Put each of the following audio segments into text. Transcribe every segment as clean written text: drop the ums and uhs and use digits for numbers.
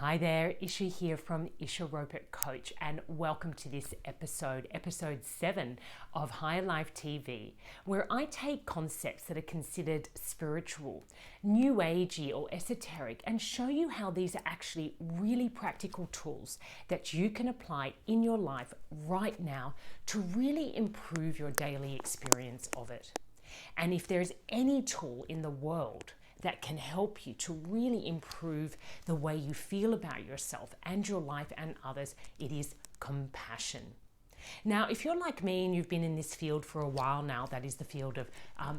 Hi there, Isha here from Isha Roper Coach, and welcome to this episode 7 of Higher Life TV, where I take concepts that are considered spiritual, new agey or esoteric and show you how these are actually really practical tools that you can apply in your life right now to really improve your daily experience of it. And if there's any tool in the world that can help you to really improve the way you feel about yourself and your life and others, it is compassion. Now, if you're like me and you've been in this field for a while now, that is the field of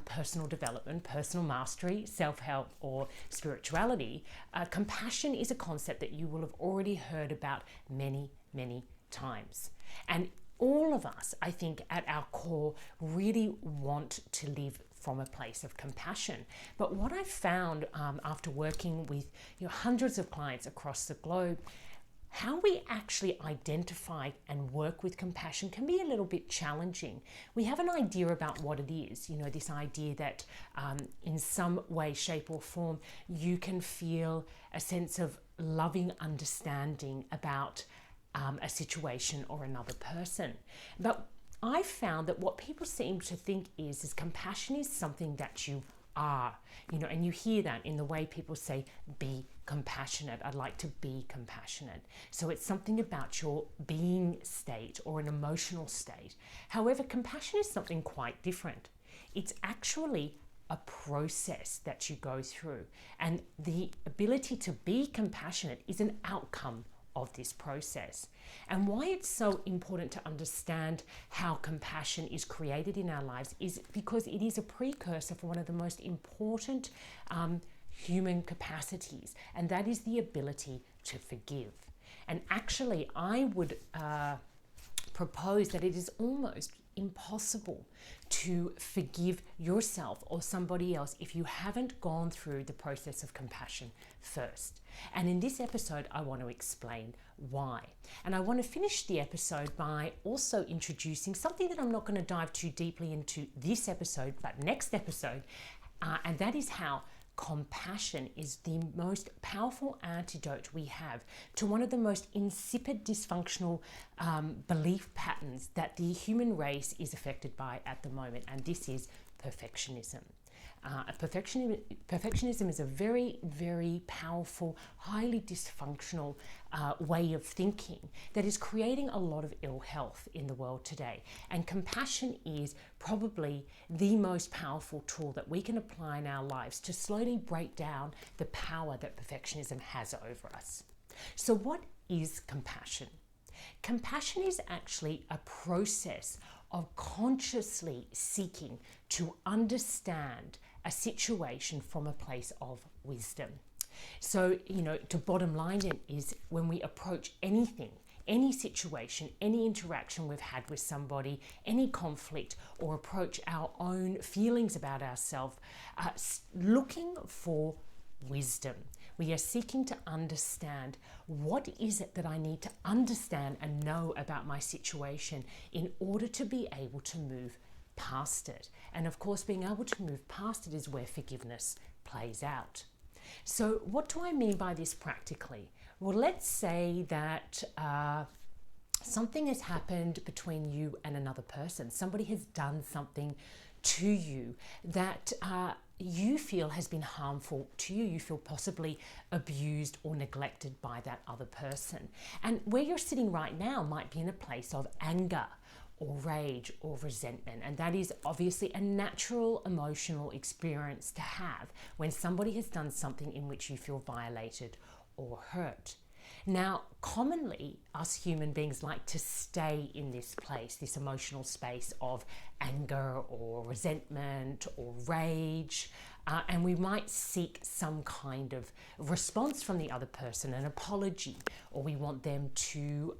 personal development, personal mastery, self-help, or spirituality, compassion is a concept that you will have already heard about many, many times. And all of us, I think, at our core, really want to live from a place of compassion. But what I've found after working with hundreds of clients across the globe, how we actually identify and work with compassion can be a little bit challenging. We have an idea about what it is, this idea that in some way, shape or form, you can feel a sense of loving understanding about a situation or another person. But I found that what people seem to think is compassion is something that you are, and you hear that in the way people say, be compassionate. I'd like to be compassionate. So it's something about your being state or an emotional state. However, compassion is something quite different. It's actually a process that you go through, and the ability to be compassionate is an outcome of this process. And why it's so important to understand how compassion is created in our lives is because it is a precursor for one of the most important human capacities, and that is the ability to forgive. And actually, I would propose that it is almost impossible to forgive yourself or somebody else if you haven't gone through the process of compassion first. And in this episode, I want to explain why. And I want to finish the episode by also introducing something that I'm not going to dive too deeply into this episode, but next episode, and that is how compassion is the most powerful antidote we have to one of the most insipid, dysfunctional belief patterns that the human race is affected by at the moment, and this is perfectionism. Perfectionism is a very, very powerful, highly dysfunctional way of thinking that is creating a lot of ill health in the world today. And compassion is probably the most powerful tool that we can apply in our lives to slowly break down the power that perfectionism has over us. So what is compassion? Compassion is actually a process of consciously seeking to understand a situation from a place of wisdom. So, to bottom line it is when we approach anything, any situation, any interaction we've had with somebody, any conflict, or approach our own feelings about ourselves, looking for wisdom. We are seeking to understand what is it that I need to understand and know about my situation in order to be able to move past it. And of course, being able to move past it is where forgiveness plays out. So what do I mean by this practically? Well, let's say that something has happened between you and another person. Somebody has done something to you that you feel has been harmful to you. You feel possibly abused or neglected by that other person. And where you're sitting right now might be in a place of anger or rage or resentment. And that is obviously a natural emotional experience to have when somebody has done something in which you feel violated or hurt. Now, commonly, us human beings like to stay in this place, this emotional space of anger or resentment or rage, and we might seek some kind of response from the other person, an apology, or we want them to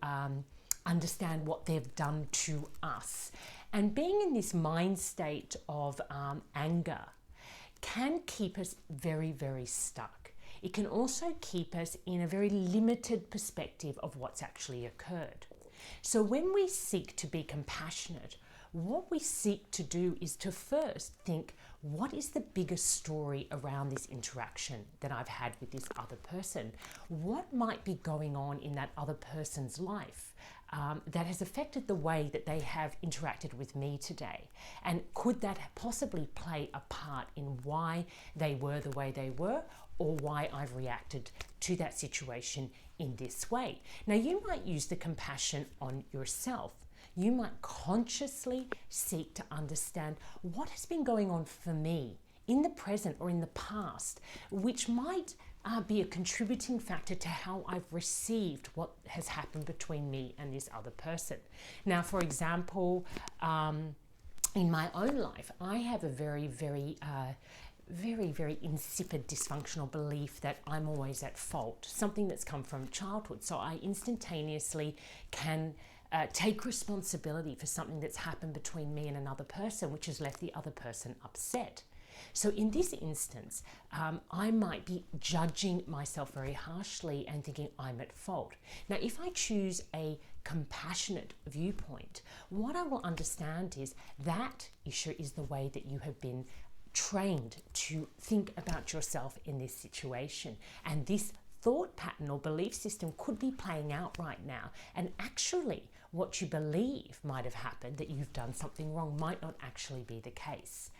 understand what they've done to us. And being in this mind state of anger can keep us very, very stuck. It can also keep us in a very limited perspective of what's actually occurred. So when we seek to be compassionate, what we seek to do is to first think, what is the biggest story around this interaction that I've had with this other person? What might be going on in that other person's life that has affected the way that they have interacted with me today? And could that possibly play a part in why they were the way they were, or why I've reacted to that situation in this way? Now, you might use the compassion on yourself. You might consciously seek to understand what has been going on for me in the present or in the past, which might be a contributing factor to how I've received what has happened between me and this other person. Now, for example, in my own life, I have a very insipid, dysfunctional belief that I'm always at fault, something that's come from childhood. So I instantaneously can take responsibility for something that's happened between me and another person, which has left the other person upset. So in this instance, I might be judging myself very harshly and thinking I'm at fault. Now, if I choose a compassionate viewpoint, what I will understand is that issue is the way that you have been trained to think about yourself in this situation. And this thought pattern or belief system could be playing out right now. And actually, what you believe might have happened, that you've done something wrong, might not actually be the case.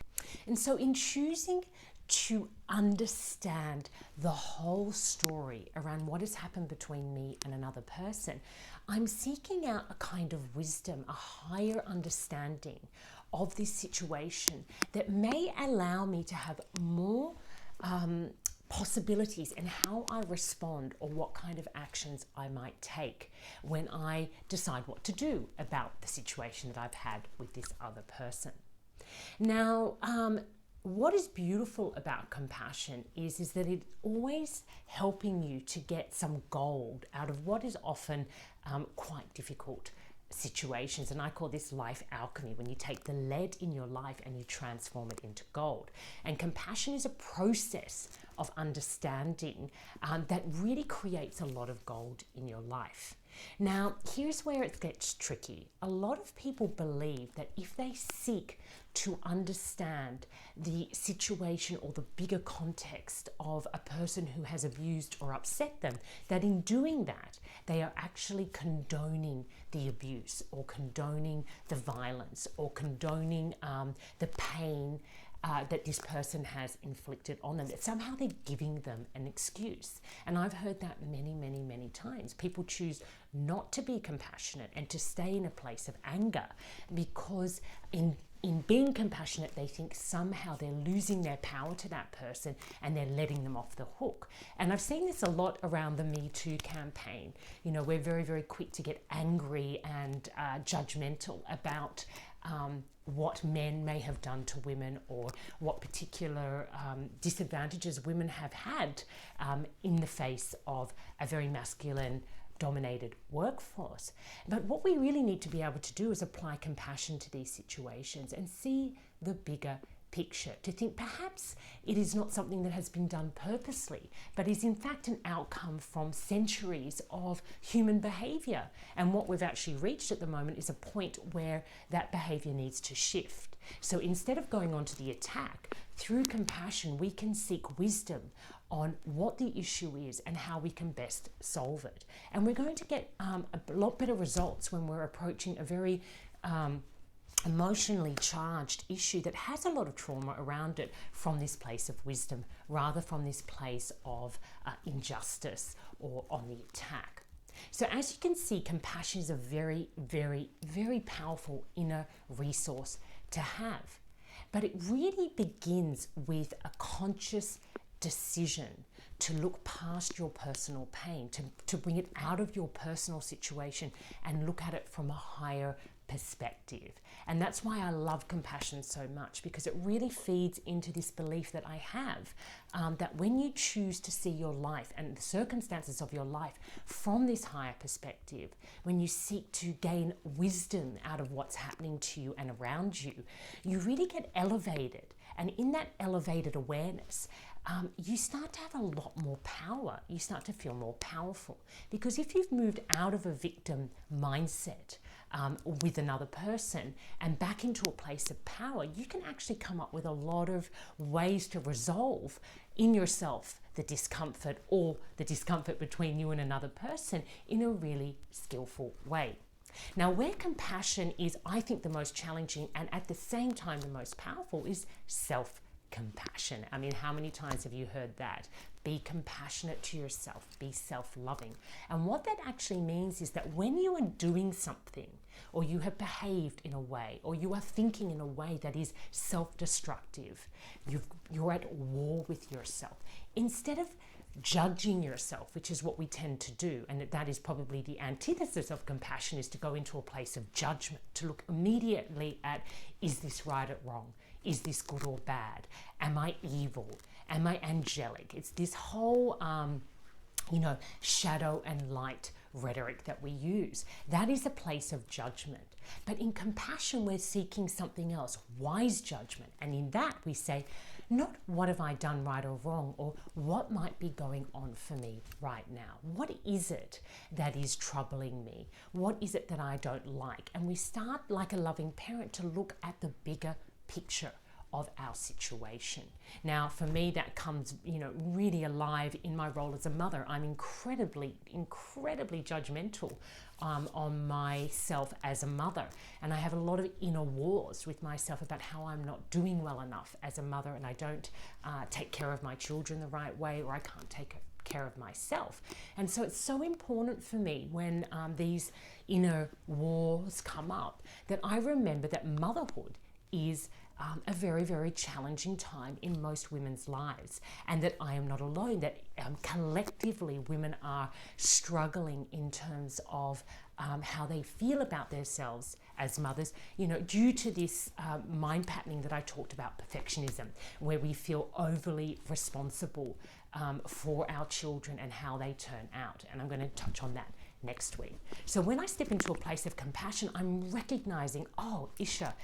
And so in choosing to understand the whole story around what has happened between me and another person, I'm seeking out a kind of wisdom, a higher understanding of this situation that may allow me to have more possibilities in how I respond, or what kind of actions I might take when I decide what to do about the situation that I've had with this other person. Now, what is beautiful about compassion is that it's always helping you to get some gold out of what is often quite difficult situations. And I call this life alchemy, when you take the lead in your life and you transform it into gold. And compassion is a process of understanding that really creates a lot of gold in your life. Now, here's where it gets tricky. A lot of people believe that if they seek to understand the situation or the bigger context of a person who has abused or upset them, that in doing that, they are actually condoning the abuse, or condoning the violence, or condoning the pain that this person has inflicted on them, that somehow they're giving them an excuse. And I've heard that many times. People choose not to be compassionate and to stay in a place of anger, because in being compassionate, they think somehow they're losing their power to that person and they're letting them off the hook. And I've seen this a lot around the Me Too campaign. You know, we're very quick to get angry and judgmental about what men may have done to women, or what particular disadvantages women have had in the face of a very masculine dominated workforce. But what we really need to be able to do is apply compassion to these situations and see the bigger picture, to think perhaps it is not something that has been done purposely, but is in fact an outcome from centuries of human behavior. And what we've actually reached at the moment is a point where that behavior needs to shift. So instead of going on to the attack, through compassion, we can seek wisdom on what the issue is and how we can best solve it. And we're going to get a lot better results when we're approaching a very emotionally charged issue that has a lot of trauma around it from this place of wisdom, rather from this place of injustice or on the attack. So as you can see, compassion is a very powerful inner resource to have. But it really begins with a conscious decision to look past your personal pain, to bring it out of your personal situation and look at it from a higher perspective. And that's why I love compassion so much, because it really feeds into this belief that I have, that when you choose to see your life and the circumstances of your life from this higher perspective, when you seek to gain wisdom out of what's happening to you and around you, you really get elevated. And in that elevated awareness, you start to have a lot more power. You start to feel more powerful. Because if you've moved out of a victim mindset with another person and back into a place of power, you can actually come up with a lot of ways to resolve in yourself the discomfort or the discomfort between you and another person in a really skillful way. Now, where compassion is, I think, the most challenging and at the same time the most powerful is self-compassion. I mean, how many times have you heard that? Be compassionate to yourself, be self-loving. And what that actually means is that when you are doing something, or you have behaved in a way, or you are thinking in a way that is self-destructive, you're at war with yourself. Instead of judging yourself, which is what we tend to do, and that is probably the antithesis of compassion, is to go into a place of judgment, to look immediately at, is this right or wrong? Is this good or bad? Am I evil? Am I angelic? It's this whole, shadow and light rhetoric that we use. That is a place of judgment. But in compassion, we're seeking something else, wise judgment. And in that, we say, not what have I done right or wrong, or what might be going on for me right now? What is it that is troubling me? What is it that I don't like? And we start, like a loving parent, to look at the bigger picture of our situation. Now, for me, that comes, really alive in my role as a mother. I'm incredibly judgmental on myself as a mother. And I have a lot of inner wars with myself about how I'm not doing well enough as a mother, and I don't take care of my children the right way, or I can't take care of myself. And so it's so important for me when these inner wars come up that I remember that motherhood is a very, very challenging time in most women's lives, and that I am not alone, that collectively women are struggling in terms of how they feel about themselves as mothers, due to this mind patterning that I talked about, perfectionism, where we feel overly responsible for our children and how they turn out. And I'm going to touch on that next week. So when I step into a place of compassion, I'm recognizing, oh, Isha,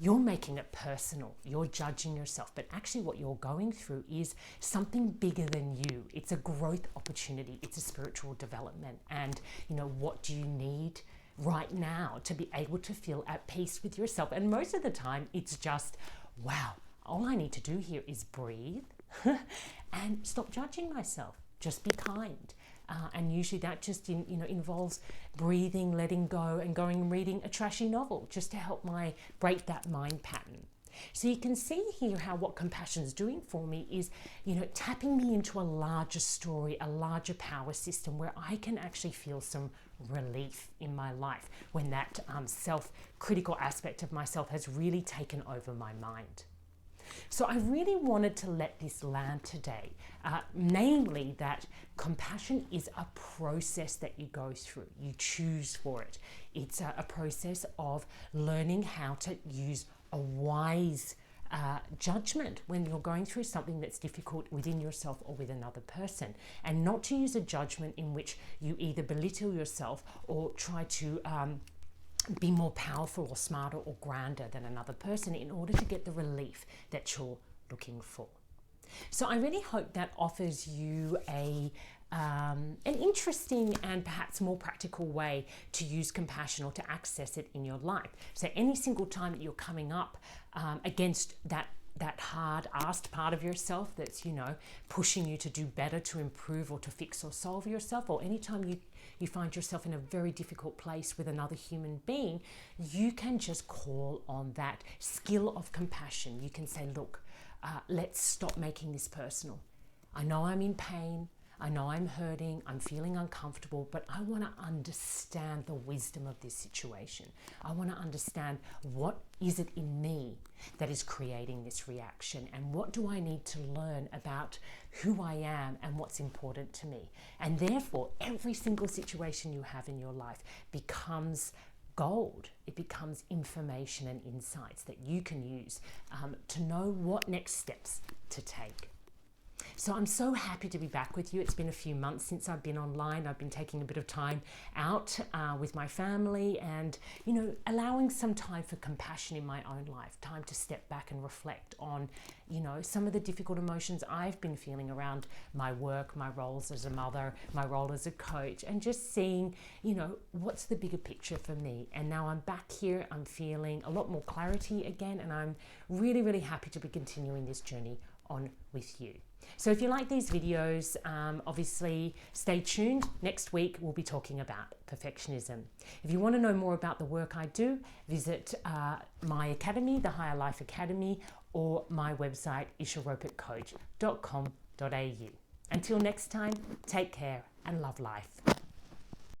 you're making it personal, you're judging yourself, but actually what you're going through is something bigger than you. It's a growth opportunity, it's a spiritual development. And what do you need right now to be able to feel at peace with yourself? And most of the time it's just, wow, all I need to do here is breathe and stop judging myself. Just be kind. And usually that just involves breathing, letting go, and going and reading a trashy novel just to help break that mind pattern. So you can see here how what compassion is doing for me is, tapping me into a larger story, a larger power system where I can actually feel some relief in my life when that self-critical aspect of myself has really taken over my mind. So I really wanted to let this land today, namely that compassion is a process that you go through. You choose for it. It's a process of learning how to use a wise judgment when you're going through something that's difficult within yourself or with another person, and not to use a judgment in which you either belittle yourself or try to be more powerful or smarter or grander than another person in order to get the relief that you're looking for. So I really hope that offers you an interesting and perhaps more practical way to use compassion or to access it in your life. So any single time that you're coming up against that hard-asked part of yourself that's, pushing you to do better, to improve or to fix or solve yourself, or anytime you find yourself in a very difficult place with another human being, you can just call on that skill of compassion. You can say, look, let's stop making this personal. I know I'm in pain. I know I'm hurting, I'm feeling uncomfortable, but I want to understand the wisdom of this situation. I want to understand what is it in me that is creating this reaction, and what do I need to learn about who I am and what's important to me. And therefore, every single situation you have in your life becomes gold. It becomes information and insights that you can use to know what next steps to take. So I'm so happy to be back with you. It's been a few months since I've been online. I've been taking a bit of time out with my family and, allowing some time for compassion in my own life, time to step back and reflect on, some of the difficult emotions I've been feeling around my work, my roles as a mother, my role as a coach, and just seeing, what's the bigger picture for me. And now I'm back here, I'm feeling a lot more clarity again, and I'm really, really happy to be continuing this journey on with you. So if you like these videos, obviously stay tuned. Next week we'll be talking about perfectionism. If you want to know more about the work I do, visit my academy, the Higher Life Academy, or my website isharopetcoach.com.au. Until next time, take care and love life.